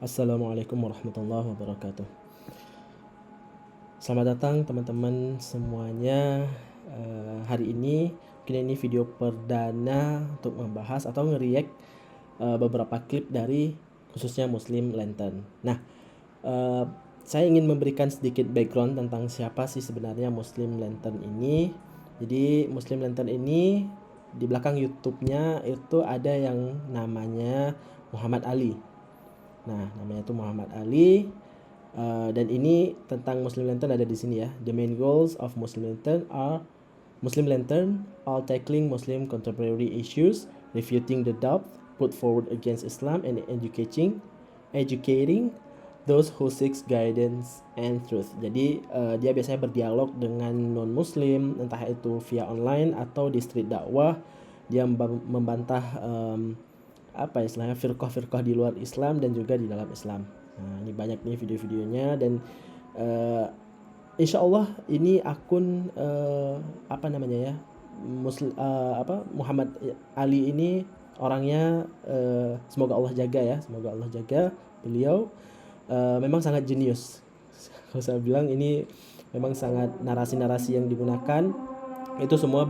Assalamualaikum warahmatullahi wabarakatuh. Selamat datang teman-teman semuanya. Hari ini mungkin ini video perdana untuk membahas atau nge-react beberapa klip dari khususnya Muslim Lantern. Nah, saya ingin memberikan sedikit background tentang siapa sih sebenarnya Muslim Lantern ini. Jadi Muslim Lantern ini di belakang YouTube-nya itu ada yang namanya Muhammad Ali. Nah, namanya itu Muhammad Ali. Dan ini tentang Muslim Lantern ada di sini ya. The main goals of Muslim Lantern are tackling Muslim contemporary issues, refuting the doubt put forward against Islam, and educating those who seeks guidance and truth. Jadi dia biasanya berdialog dengan non-Muslim, entah itu via online atau di street dakwah. Dia membantah istilahnya firqah-firqah di luar Islam dan juga di dalam Islam. Nah, ini banyak nih video-videonya dan insya Allah ini akun Muhammad Ali ini orangnya semoga Allah jaga ya, semoga Allah jaga beliau. Memang sangat jenius. Kalau saya bilang ini memang sangat narasi-narasi yang digunakan itu semua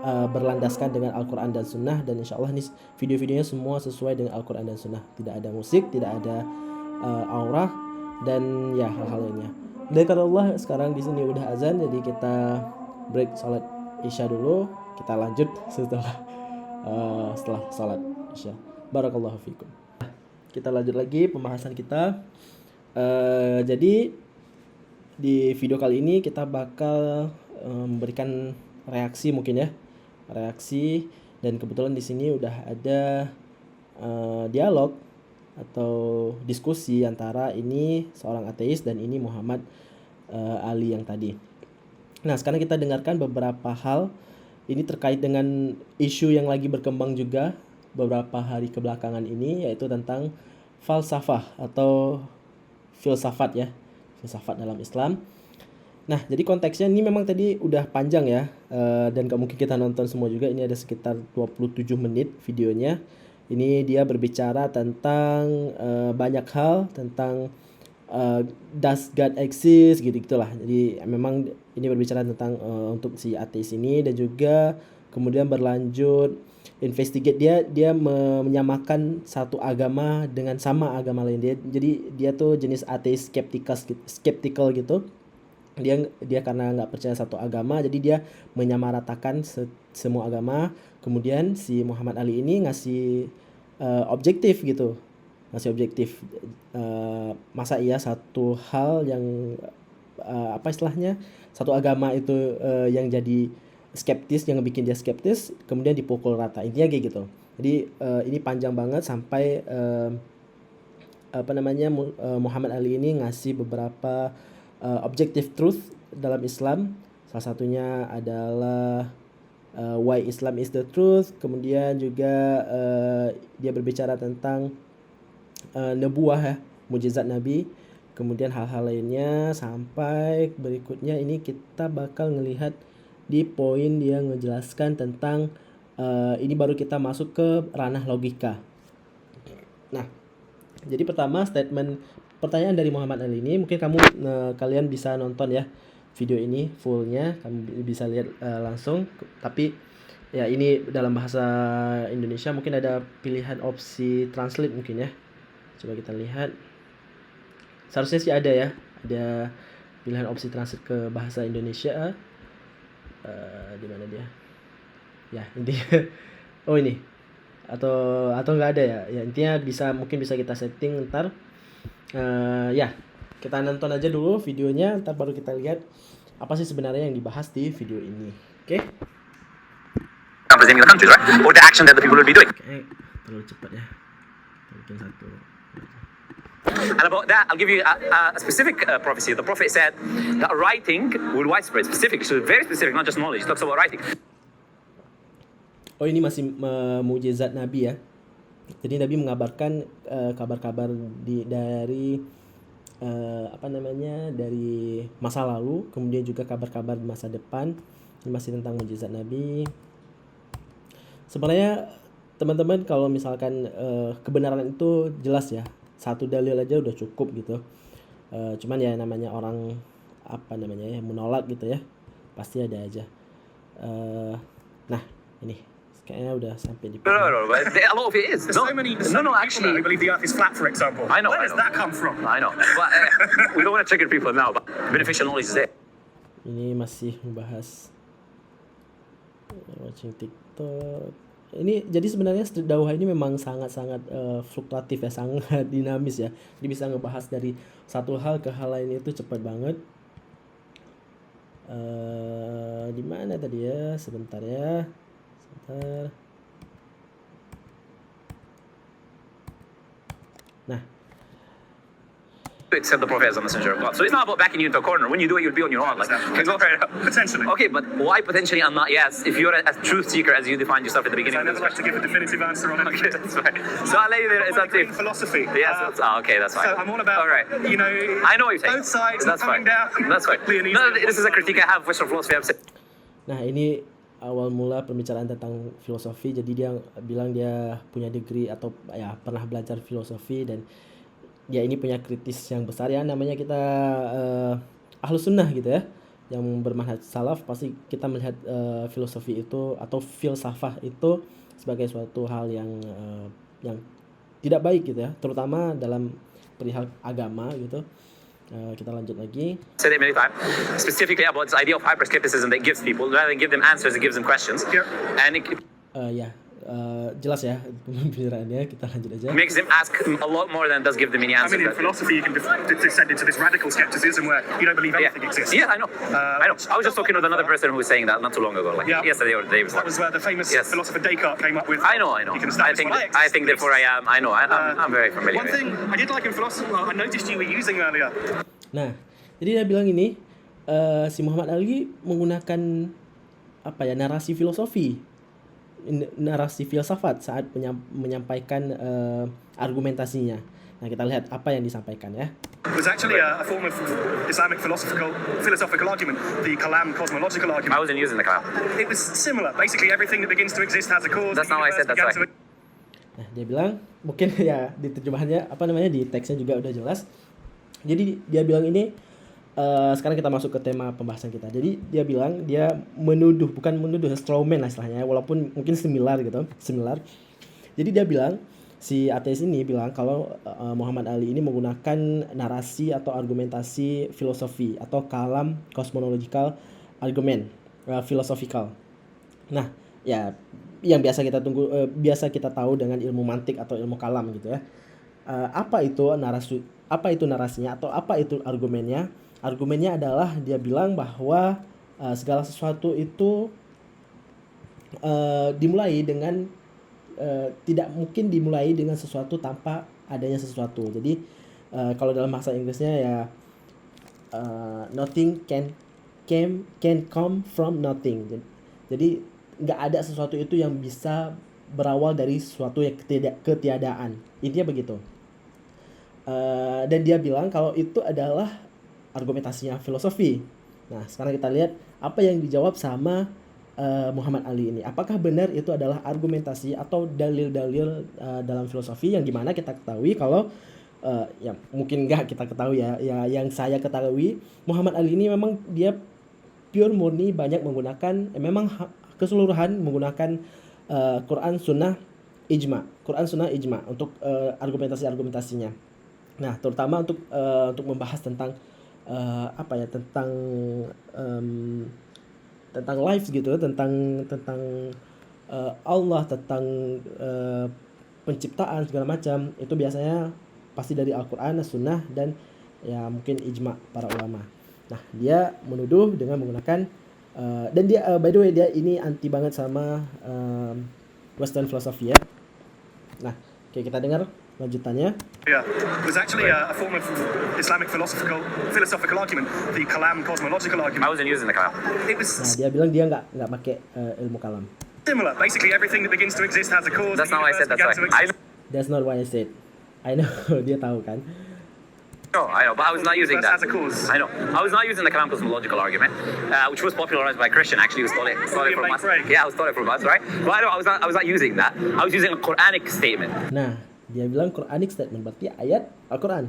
berlandaskan dengan Al-Quran dan Sunnah, dan insya Allah ini video-videonya semua sesuai dengan Al-Quran dan Sunnah. Tidak ada musik, tidak ada aurah, dan ya hal-hal lainnya. Dan karena Allah sekarang di sini udah azan, jadi kita break salat isya dulu. Kita lanjut setelah salat isya. Barakallahu fikum. Kita lanjut lagi pembahasan kita. Jadi di video kali ini kita bakal memberikan reaksi mungkin ya, reaksi, dan kebetulan di sini udah ada dialog atau diskusi antara ini seorang ateis dan ini Muhammad Ali yang tadi. Nah, sekarang kita dengarkan beberapa hal ini terkait dengan isu yang lagi berkembang juga beberapa hari kebelakangan ini, yaitu tentang falsafah atau filsafat ya, filsafat dalam Islam. Nah, jadi konteksnya ini memang tadi udah panjang ya, dan gak mungkin kita nonton semua juga. Ini ada sekitar 27 menit videonya. Ini dia berbicara tentang banyak hal, tentang does God exist, gitu-gitulah. Jadi memang ini berbicara tentang untuk si ateis ini, dan juga kemudian berlanjut investigate, dia menyamakan satu agama dengan sama agama lain. Jadi dia tuh jenis ateis skeptical gitu. Dia karena nggak percaya satu agama, jadi dia menyamaratakan semua agama. Kemudian si Muhammad Ali ini ngasih objektif gitu, masa iya satu hal yang istilahnya satu agama itu yang jadi skeptis, yang bikin dia skeptis, kemudian dipukul rata, intinya kayak gitu. Jadi ini panjang banget sampai Muhammad Ali ini ngasih beberapa objective truth dalam Islam. Salah satunya adalah why Islam is the truth. Kemudian juga dia berbicara tentang nubuah ya, mujizat Nabi. Kemudian hal-hal lainnya, sampai berikutnya ini kita bakal ngelihat di poin dia ngejelaskan tentang ini baru kita masuk ke ranah logika. Nah, jadi pertama pertanyaan dari Muhammad Ali ini, mungkin kalian bisa nonton ya video ini fullnya, kamu bisa lihat langsung. Tapi ya ini dalam bahasa Indonesia, mungkin ada pilihan opsi translate mungkin ya. Coba kita lihat. Seharusnya sih ada ya, ada pilihan opsi translate ke bahasa Indonesia. Di mana dia? Ya, intinya oh ini. Atau nggak ada ya. Ya intinya mungkin bisa kita setting ntar. Ya, kita nonton aja dulu videonya, ntar baru kita lihat apa sih sebenarnya yang dibahas di video ini. Oke? Representing the countries, right? Or the action that the people will be doing. Oke, terlalu cepat ya. Mungkin satu. And about that, I'll give you a specific prophecy. The prophet said that writing will widespread, specific, so very specific, not just knowledge. He talks about writing. Oh, ini masih mujizat Nabi ya. Jadi Nabi mengabarkan kabar-kabar dari dari masa lalu, kemudian juga kabar-kabar di masa depan. Ini masih tentang mujizat Nabi. Sebenarnya teman-teman, kalau misalkan kebenaran itu jelas ya, satu dalil aja udah cukup gitu. Cuman ya namanya orang apa namanya ya menolak gitu ya, pasti ada aja. Nah ini kayaknya udah sampai di No, but a lot of it is. There's No, so many no, people actually, who believe the Earth is flat, for example. I know, Where I does know. that come from? I know, but we don't want to trigger people now. But beneficial knowledge is there. ini masih membahas watching TikTok. Ini jadi sebenarnya street dakwah ini memang sangat-sangat fluktuatif ya, sangat dinamis ya. Jadi bisa ngebahas dari satu hal ke hal lain itu cepat banget. Di mana tadi ya? Sebentar ya. Sebentar. Nah, To accept the Prophet as a messenger of God. So it's not about backing you into a corner. When you do it, you'll be on your own. Like, you can go right up. Potentially. Okay, but why potentially and not yes? If you're a truth seeker, as you defined yourself at the beginning I of never this like to give a definitive answer on Okay, anything. that's fine. So I'll let you there. It's up to you. Green philosophy. Yes, okay, that's fine. So I'm all about, All right. you know, I know what you're saying. both sides That's coming fine. down. That's fine. Clear and No, easy. this is a critique I have of Western philosophy. I'm saying. Nah ini awal mula pembicaraan tentang filosofi. Jadi dia bilang dia punya degree atau ya pernah belajar filosofi, dan dia ini punya kritis yang besar ya, namanya kita ahlus sunnah gitu ya, yang bermanhaj salaf. Pasti kita melihat filosofi itu atau filsafah itu sebagai suatu hal yang tidak baik gitu ya, terutama dalam perihal agama gitu. Kita lanjut lagi. Said it many times, specifically about this idea of hyperskepticism that gives people, rather than give them answers, it gives them questions. Yep. And it Jelas ya pembicaraannya, kita lanjut aja. makes them ask a lot more than it does give them any I answers. mean, in philosophy, you can descend into this radical skepticism where you don't believe Yeah. anything exists. Yeah, I know. I know. I was just talking with another person who was saying that not too long ago, like Yeah. yesterday or the day before. That was where the famous Yes. philosopher Descartes came up with. I know. You can I establish think. what I think. Therefore, I am. I know. I'm very familiar. One with it. thing I did like in philosophy, well, I noticed you were using earlier. Nah, jadi dia bilang ini, si Muhammad Ali menggunakan apa ya, narasi filosofi, narasi filsafat saat menyampaikan argumentasinya. Nah, kita lihat apa yang disampaikan ya. It was actually a form of Islamic philosophical argument, the Kalam cosmological I argument. wasn't using the cloud. It was similar. Basically, everything that begins to exist has a cause. That's The not what I said, universe that's began why. Nah, dia bilang mungkin ya di terjemahannya apa namanya, di teksnya juga udah jelas. Jadi dia bilang ini, sekarang kita masuk ke tema pembahasan kita. Jadi dia bilang dia menuduh, bukan menuduh, strawman lah istilahnya, walaupun mungkin similar gitu, similar. Jadi dia bilang, si ateis ini bilang kalau Muhammad Ali ini menggunakan narasi atau argumentasi filosofi atau kalam cosmological argument, philosophical. Nah, ya yang biasa kita tahu dengan ilmu mantik atau ilmu kalam gitu ya. Apa itu narasinya atau apa itu argumennya? Argumennya adalah dia bilang bahwa segala sesuatu itu dimulai dengan tidak mungkin dimulai dengan sesuatu tanpa adanya sesuatu. Jadi kalau dalam bahasa Inggrisnya ya nothing can come from nothing. Jadi nggak ada sesuatu itu yang bisa berawal dari sesuatu yang ketiadaan. Intinya begitu. Dan dia bilang kalau itu adalah argumentasinya filosofi. Nah, sekarang kita lihat apa yang dijawab sama Muhammad Ali ini. Apakah benar itu adalah argumentasi atau dalil-dalil dalam filosofi, yang dimana kita ketahui kalau ya mungkin nggak kita ketahui ya. Yang saya ketahui, Muhammad Ali ini memang dia pure murni banyak menggunakan memang keseluruhan menggunakan Quran Sunnah Ijma untuk argumentasinya. Nah, terutama untuk membahas tentang tentang life gitu, tentang Allah, tentang penciptaan segala macam, itu biasanya pasti dari Al-Quran, Sunnah, dan ya mungkin ijma para ulama. Nah, dia menuduh dengan menggunakan dan dia by the way dia ini anti banget sama Western philosophy ya. Nah, oke, kita dengar lanjutannya. Yeah, it was actually a form of Islamic philosophical argument, the Kalam cosmological I argument. wasn't using the cloud. It was Nah, dia bilang dia nggak pakai ilmu kalam. similar. Basically, everything that begins to exist has a cause. That's The not what I said. universe That's began why. to exist. That's not what I said. I know. Dia tahu kan. I know, but I was not using that. Has a cause. I know. I was not using the Kalam cosmological argument, which was popularized by Christian. Actually, who stole it William from us. Lane Craig. Yeah, I stole it from us, right? But I was not using that. I was using a Quranic statement. Nah, Dia bilang Quranic statement, berarti ayat Al-Quran.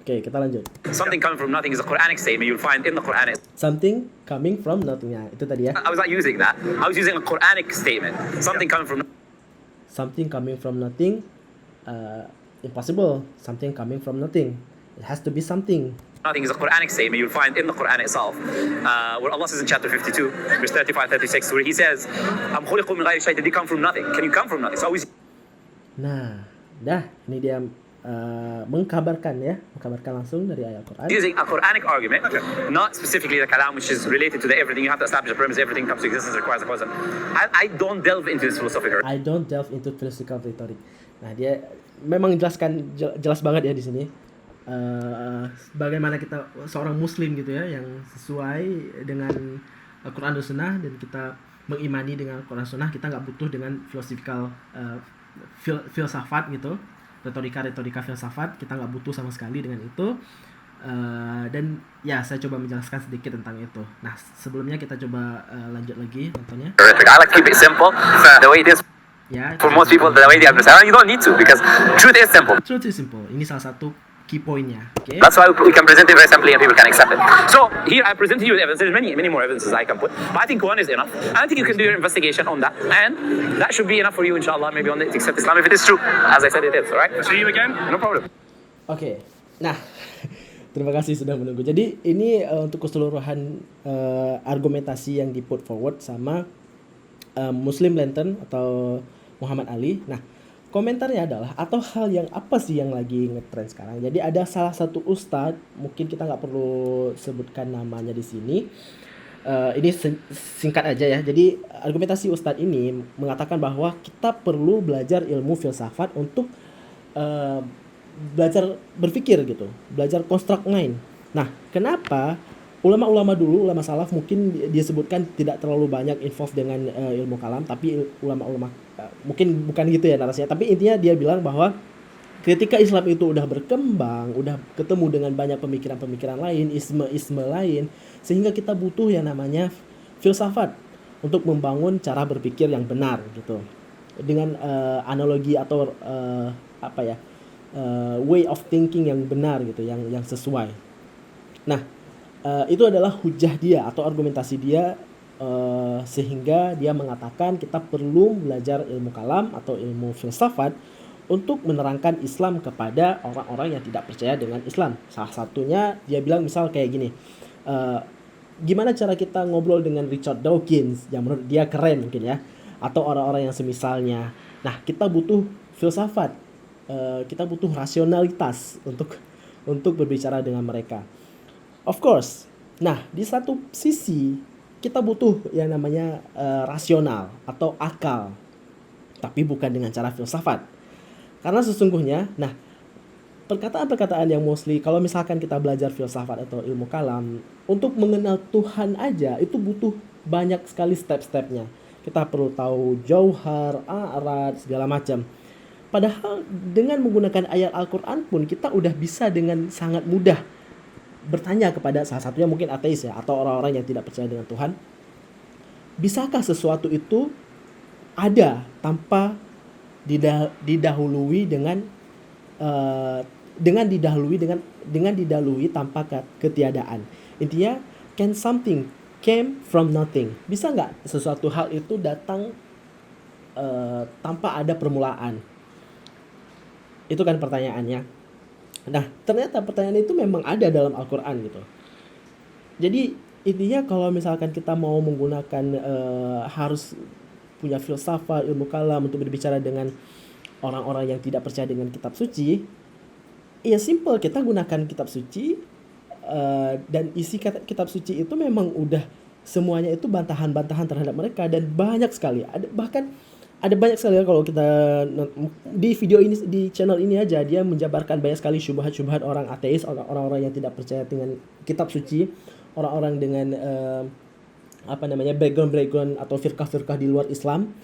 Oke, kita lanjut. Something coming from nothing is a Quranic statement you'll find in the Quran. Something coming from nothing. Nah, itu tadi ya. I was not using that. I was using a Quranic statement. Something coming from Something coming from nothing, impossible. Something coming from nothing. It has to be something. nothing is a Quranic statement you'll find in the Quran itself. Where Allah says in chapter 52, verse 35, 36, where He says, "Am khuliqu min ghayri shay'in," they come from nothing. Can you come from nothing? So always Nah, ini dia mengkabarkan langsung dari ayat Al-Quran. using a Quranic argument, not specifically the kalam, which is related to the everything. You have to establish a premise. Everything comes to existence requires a cause. I don't delve into this philosophical. I don't delve into philosophical rhetoric. Nah, dia memang jelaskan jelas banget ya di sini. Bagaimana kita seorang muslim gitu ya, yang sesuai dengan Al-Quran dan Sunnah, dan kita mengimani dengan Al-Quran dan Sunnah. Kita nggak butuh dengan philosophical filsafat gitu, retorika filsafat. Kita nggak butuh sama sekali dengan itu. Dan ya, saya coba menjelaskan sedikit tentang itu. Nah, sebelumnya kita coba lanjut lagi nontonnya. I like to keep it simple, the way it is Ya, for most people, the way they understand. You don't need to, because truth is simple. truth is simple. Ini salah satu key pointnya. Oke. That's why we can present it very simply and people can accept it. So here I present to you evidence. There's many more evidences I can put, but I think one is enough. And I think you can do your investigation on that, and that should be enough for you, inshallah, maybe on it to accept Islam if it is true, as I said it is. All right? See you again. No problem. Oke. Nah, terima kasih sudah menunggu. Jadi ini untuk keseluruhan argumentasi yang di put forward sama Muslim Lantern atau Muhammad Ali. Nah, komentarnya adalah, atau hal yang apa sih yang lagi ngetrend sekarang. Jadi ada salah satu ustadz, mungkin kita nggak perlu sebutkan namanya di sini. Ini singkat aja ya. Jadi argumentasi ustadz ini mengatakan bahwa kita perlu belajar ilmu filsafat untuk belajar berpikir gitu, belajar construct mind. Nah, kenapa ulama-ulama dulu, ulama salaf mungkin dia sebutkan tidak terlalu banyak involved dengan ilmu kalam, tapi ulama-ulama mungkin bukan gitu ya narasinya, tapi intinya dia bilang bahwa ketika Islam itu udah berkembang, udah ketemu dengan banyak pemikiran-pemikiran lain, isme-isme lain, sehingga kita butuh yang namanya filsafat untuk membangun cara berpikir yang benar gitu, dengan analogi atau way of thinking yang benar gitu, yang sesuai. Nah, itu adalah hujah dia atau argumentasi dia, sehingga dia mengatakan kita perlu belajar ilmu kalam atau ilmu filsafat untuk menerangkan Islam kepada orang-orang yang tidak percaya dengan Islam. Salah satunya dia bilang misal kayak gini, gimana cara kita ngobrol dengan Richard Dawkins yang menurut dia keren mungkin ya, atau orang-orang yang semisalnya. Nah, kita butuh filsafat, kita butuh rasionalitas untuk berbicara dengan mereka. Of course. Nah, di satu sisi kita butuh yang namanya rasional atau akal, tapi bukan dengan cara filsafat. Karena sesungguhnya, nah, perkataan-perkataan yang mostly kalau misalkan kita belajar filsafat atau ilmu kalam untuk mengenal Tuhan aja itu butuh banyak sekali step-stepnya. Kita perlu tahu jauhar, a'rad, segala macam. Padahal dengan menggunakan ayat Al-Quran pun kita udah bisa dengan sangat mudah bertanya kepada salah satunya mungkin ateis ya, atau orang-orang yang tidak percaya dengan Tuhan, bisakah sesuatu itu ada tanpa didahului didahului tanpa ketiadaan. Intinya, can something came from nothing? Bisa nggak sesuatu hal itu datang tanpa ada permulaan? Itu kan pertanyaannya. Nah, ternyata pertanyaan itu memang ada dalam Al-Quran gitu. Jadi intinya kalau misalkan kita mau menggunakan harus punya filsafat, ilmu kalam untuk berbicara dengan orang-orang yang tidak percaya dengan kitab suci, ya simple, kita gunakan kitab suci, dan isi kitab suci itu memang udah semuanya itu bantahan-bantahan terhadap mereka, dan banyak sekali. Ada banyak sekali kalau kita di video ini, di channel ini aja, dia menjabarkan banyak sekali syubhat-syubhat orang ateis, orang-orang yang tidak percaya dengan kitab suci, orang-orang dengan background atau firqah-firqah di luar Islam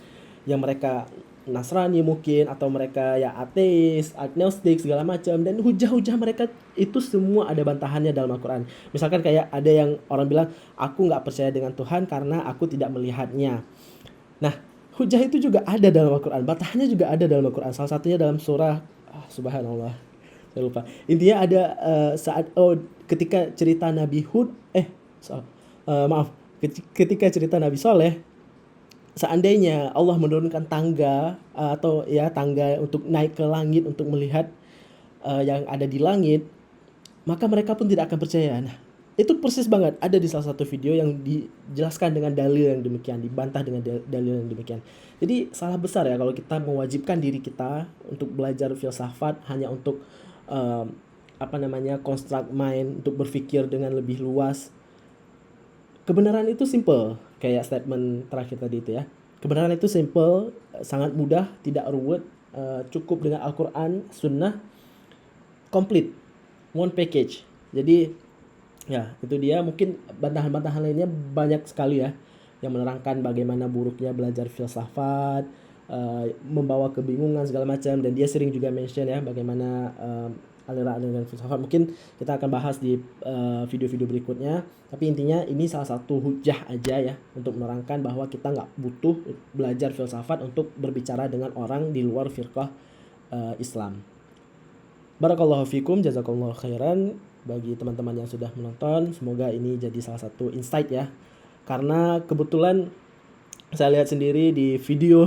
yang mereka Nasrani mungkin, atau mereka ya ateis, agnostik segala macam, dan hujah-hujah mereka itu semua ada bantahannya dalam Al-Quran. Misalkan kayak ada yang orang bilang, aku nggak percaya dengan Tuhan karena aku tidak melihatnya. Nah, hujah itu juga ada dalam Al-Quran, bantahnya juga ada dalam Al-Quran. Salah satunya dalam surah subhanallah, saya lupa. Intinya ada ketika cerita Nabi Hud, ketika cerita Nabi Soleh, seandainya Allah menurunkan tangga atau ya tangga untuk naik ke langit untuk melihat yang ada di langit, maka mereka pun tidak akan percaya. Nah, itu persis banget ada di salah satu video yang dijelaskan dengan dalil yang demikian, dibantah dengan dalil yang demikian. Jadi salah besar ya kalau kita mewajibkan diri kita untuk belajar filsafat hanya untuk construct mind, untuk berpikir dengan lebih luas. Kebenaran itu simple, kayak statement terakhir tadi itu ya. Kebenaran itu simple, sangat mudah, tidak ruwet, cukup dengan Al-Quran, Sunnah, complete, one package. Jadi ya itu dia. Mungkin bantahan-bantahan lainnya banyak sekali ya, yang menerangkan bagaimana buruknya belajar filsafat, membawa kebingungan segala macam. Dan dia sering juga mention ya bagaimana aliran-aliran filsafat. Mungkin kita akan bahas di video-video berikutnya. Tapi intinya ini salah satu hujah aja ya untuk menerangkan bahwa kita nggak butuh belajar filsafat untuk berbicara dengan orang di luar firqah Islam. Barakallahu fikum, jazakallahu khairan bagi teman-teman yang sudah menonton. Semoga ini jadi salah satu insight ya. Karena kebetulan saya lihat sendiri di video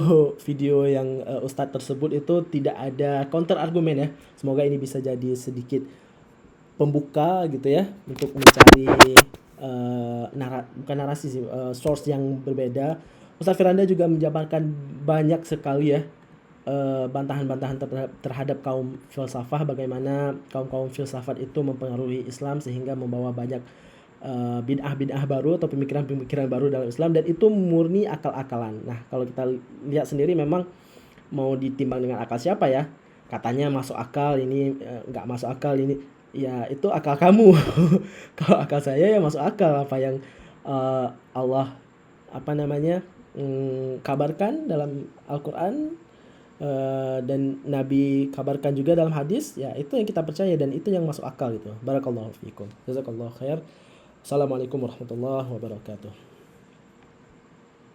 yang Ustadz tersebut itu tidak ada counter argumen ya. Semoga ini bisa jadi sedikit pembuka gitu ya untuk mencari bukan narasi sih, source yang berbeda. Ustadz Firanda juga menjabarkan banyak sekali ya bantahan-bantahan terhadap kaum filsafah, bagaimana kaum filsafat itu mempengaruhi Islam sehingga membawa banyak bid'ah baru atau pemikiran-pemikiran baru dalam Islam, dan itu murni akal-akalan. Nah, kalau kita lihat sendiri memang mau ditimbang dengan akal siapa ya? Katanya masuk akal, ini nggak masuk akal, ini ya itu akal kamu. Kalau akal saya ya masuk akal apa yang Allah kabarkan dalam Al-Quran dan Nabi kabarkan juga dalam hadis, ya itu yang kita percaya dan itu yang masuk akal gitu. Barakallahu fiikum. Jazakallahu khair. Assalamualaikum warahmatullahi wabarakatuh.